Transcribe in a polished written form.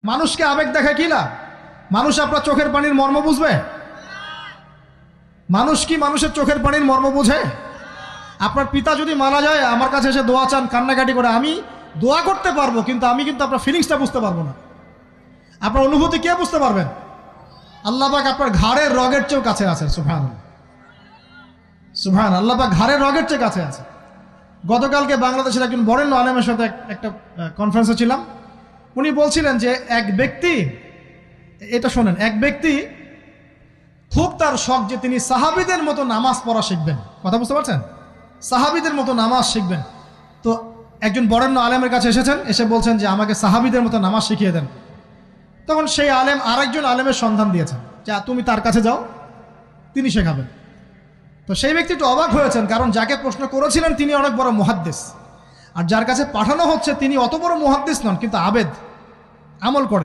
মানুষকে আবেগ দেখা কি লাভ? মানুষ আপনার চোখের পানির মর্ম বুঝবে? মানুষ কি মানুষের চোখের পানির মর্ম বুঝে? আপনার পিতা যদি মারা যায়, আমার কাছে এসে দোয়া চান কান্নাকাটি করে, আমি দোয়া করতে পারবো, কিন্তু আমি কিন্তু আপনার ফিলিংসটা বুঝতে পারবো না। আপনার অনুভূতি কে বুঝতে পারবেন? আল্লাহ পাক আপনার ঘাড়ের রগের চেয়েও কাছে আছেন। সুবহানাল্লাহ, সুবহানাল্লাহ। আল্লাহ পাক ঘাড়ের রগের চেয়ে কাছে আছে। গতকালকে বাংলাদেশের একজন বরেণ্য আলেমের সাথে একটা কনফারেন্সে ছিলাম। উনি বলছিলেন যে এক ব্যক্তি, এটা শোনেন, এক ব্যক্তি খুব তার শখ যে তিনি সাহাবীদের মতো নামাজ পড়া শিখবেন। কথা বুঝতে পারছেন? সাহাবীদের মতো নামাজ শিখবেন। তো একজন বরেণ্য আলেমের কাছে এসেছেন, এসে বলছেন যে আমাকে সাহাবীদের মতো নামাজ শিখিয়ে দেন। তখন সেই আলেম আরেকজন আলেমের সন্ধান দিয়েছেন, যে তুমি তার কাছে যাও, তিনি শেখাবেন। তো সেই ব্যক্তি একটু অবাক হয়েছেন, কারণ যাকে প্রশ্ন করেছিলেন তিনি অনেক বড় মুহাদ্দিস, আর যার কাছে পাঠানো হচ্ছে তিনি অত বড় মুহাদ্দিস নন, কিন্তু আবেদ, আমল করে।